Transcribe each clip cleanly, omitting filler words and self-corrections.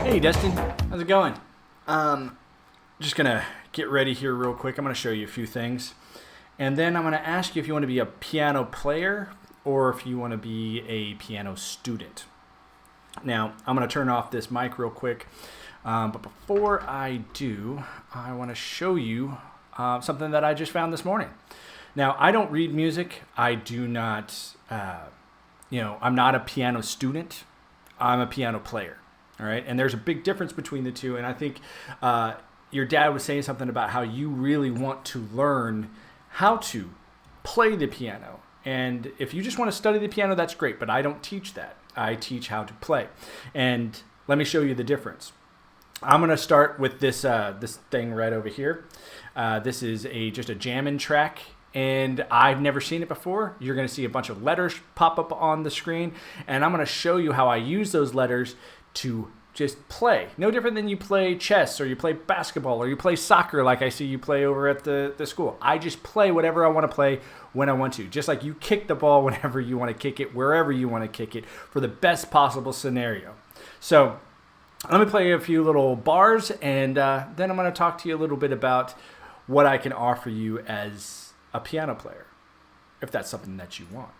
Hey Destin, how's it going? Just gonna get ready here real quick. I'm gonna show you a few things, and then I'm gonna ask you if you want to be a piano player or if you want to be a piano student. Now, I'm gonna turn off this mic real quick, but before I do, I want to show you something that I just found this morning. Now, I don't read music. I do not, I'm not a piano student. I'm a piano player. All right. And there's a big difference between the two. And I think your dad was saying something about how you really want to learn how to play the piano. And if you just want to study the piano, that's great. But I don't teach that. I teach how to play. And let me show you the difference. I'm going to start with this thing right over here. This is just a jamming track. And I've never seen it before. You're going to see a bunch of letters pop up on the screen. And I'm going to show you how I use those letters to just play. No different than you play chess or you play basketball or you play soccer like I see you play over at the school. I just play whatever I want to play when I want to. Just like you kick the ball whenever you want to kick it, wherever you want to kick it for the best possible scenario. So let me play a few little bars and then I'm going to talk to you a little bit about what I can offer you as a piano player, if that's something that you want.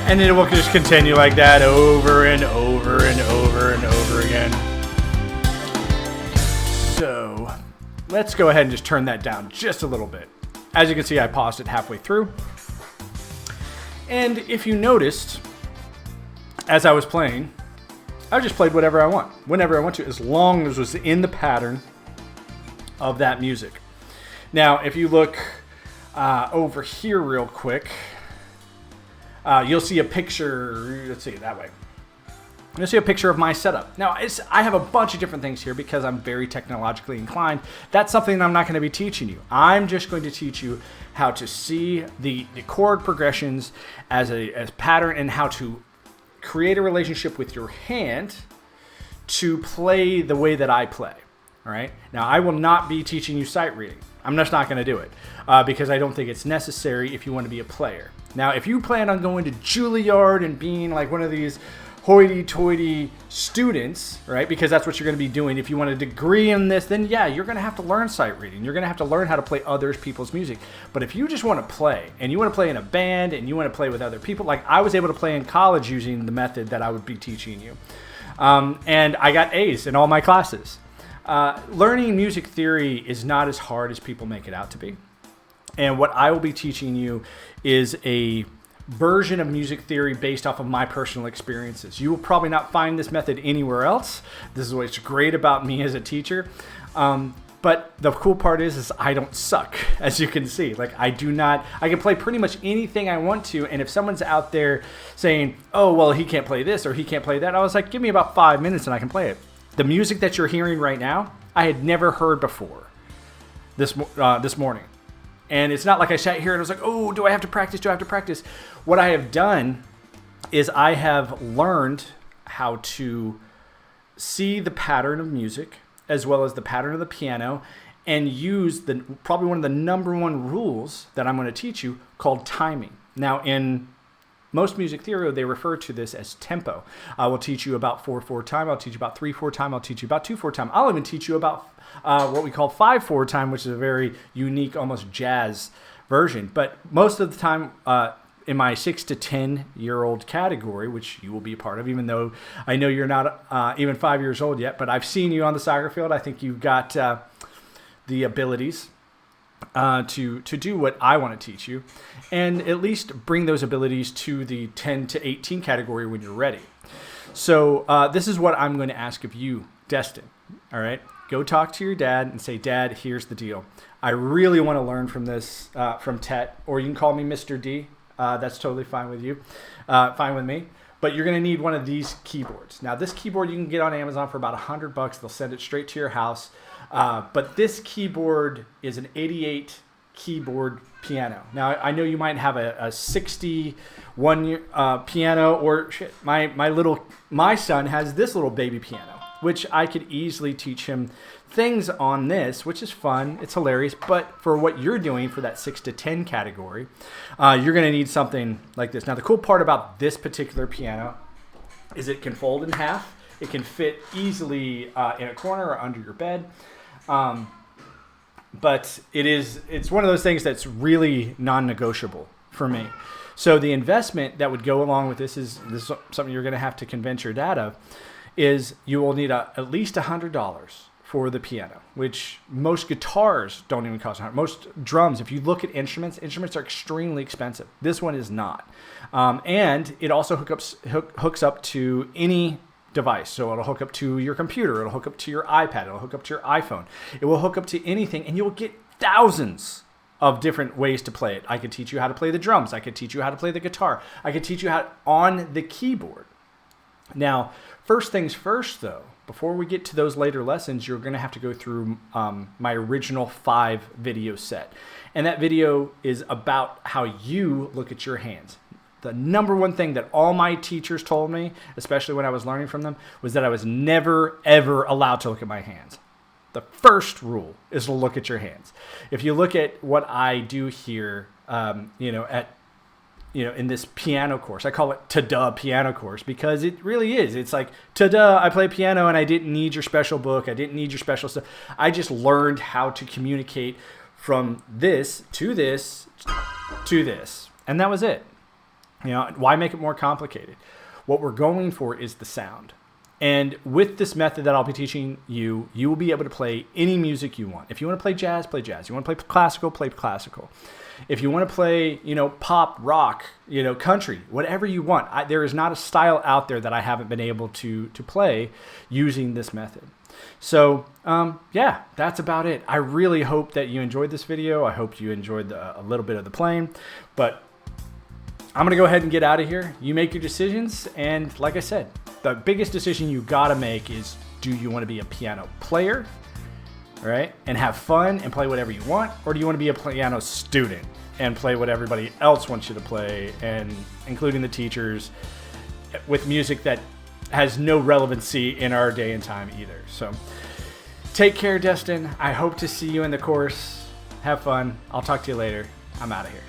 And it will just continue like that over and over and over and over again. So let's go ahead and just turn that down just a little bit. As you can see, I paused it halfway through. And if you noticed, as I was playing, I just played whatever I want, whenever I want to, as long as it was in the pattern of that music. Now, if you look over here real quick, you'll see a picture. Let's see it that way. You'll see a picture of my setup. Now, I have a bunch of different things here because I'm very technologically inclined. That's something I'm not going to be teaching you. I'm just going to teach you how to see the chord progressions as pattern and how to create a relationship with your hand to play the way that I play. All right. Now, I will not be teaching you sight reading. I'm just not going to do it because I don't think it's necessary if you want to be a player. Now, if you plan on going to Juilliard and being like one of these hoity-toity students, right? Because that's what you're going to be doing. If you want a degree in this, then yeah, you're going to have to learn sight reading. You're going to have to learn how to play other people's music. But if you just want to play, and you want to play in a band, and you want to play with other people, like I was able to play in college using the method that I would be teaching you. And I got A's in all my classes. Learning music theory is not as hard as people make it out to be. And what I will be teaching you is a version of music theory based off of my personal experiences. You will probably not find this method anywhere else. This is what's great about me as a teacher. But the cool part is I don't suck, as you can see. Like I can play pretty much anything I want to. And if someone's out there saying, oh, well, he can't play this or he can't play that, I was like, give me about 5 minutes and I can play it. The music that you're hearing right now, I had never heard before this morning. And it's not like I sat here and I was like, oh, do I have to practice? Do I have to practice? What I have done is I have learned how to see the pattern of music as well as the pattern of the piano and use probably one of the number one rules that I'm going to teach you called timing. Now, in most music theory, they refer to this as tempo. I will teach you about 4/4 time. I'll teach you about 3/4 time. I'll teach you about 2/4 time. I'll even teach you about what we call 5/4 time, which is a very unique, almost jazz version. But most of the time, in my 6 to 10-year-old category, which you will be a part of, even though I know you're not even 5 years old yet, but I've seen you on the soccer field. I think you've got the abilities to do what I want to teach you, and at least bring those abilities to the 10 to 18 category when you're ready. So this is what I'm going to ask of you, Destin. All right, go talk to your dad and say, Dad, here's the deal. I really want to learn from this, from Tet, or you can call me Mr. D. That's totally fine with you, fine with me. But you're going to need one of these keyboards. Now, this keyboard you can get on Amazon for about $100. They'll send it straight to your house. But this keyboard is an 88 keyboard piano. Now, I know you might have a 61 piano, or shit, my son has this little baby piano, which I could easily teach him things on this, which is fun. It's hilarious. But for what you're doing for that 6 to 10 category, you're going to need something like this. Now, the cool part about this particular piano is it can fold in half. It can fit easily in a corner or under your bed. But it's one of those things that's really non-negotiable for me. So the investment that would go along with this is something you're going to have to convince your dad of, is you will need at least $100 for the piano, which most guitars don't even cost $100. Most drums, if you look at instruments are extremely expensive. This one is not. And it also hooks up to any device. So it'll hook up to your computer, it'll hook up to your iPad, it'll hook up to your iPhone. It will hook up to anything, and you'll get thousands of different ways to play it. I could teach you how to play the drums. I could teach you how to play the guitar. I could teach you how on the keyboard. Now, first things first, though, before we get to those later lessons, you're going to have to go through my original 5 video set. And that video is about how you look at your hands. The number one thing that all my teachers told me, especially when I was learning from them, was that I was never, ever allowed to look at my hands. The first rule is to look at your hands. If you look at what I do here, in this piano course, I call it ta-da piano course, because it really is. It's like, ta-da, I play piano and I didn't need your special book. I didn't need your special stuff. I just learned how to communicate from this to this to this. And that was it. Why make it more complicated? What we're going for is the sound. And with this method that I'll be teaching you, you will be able to play any music you want. If you want to play jazz, play jazz. You want to play classical, play classical. If you want to play, pop, rock, country, whatever you want. There is not a style out there that I haven't been able to play using this method. So, that's about it. I really hope that you enjoyed this video. I hope you enjoyed a little bit of the playing. But I'm going to go ahead and get out of here. You make your decisions. And like I said, the biggest decision you got to make is, do you want to be a piano player, right, and have fun and play whatever you want? Or do you want to be a piano student and play what everybody else wants you to play, and including the teachers, with music that has no relevancy in our day and time either? So take care, Destin. I hope to see you in the course. Have fun. I'll talk to you later. I'm out of here.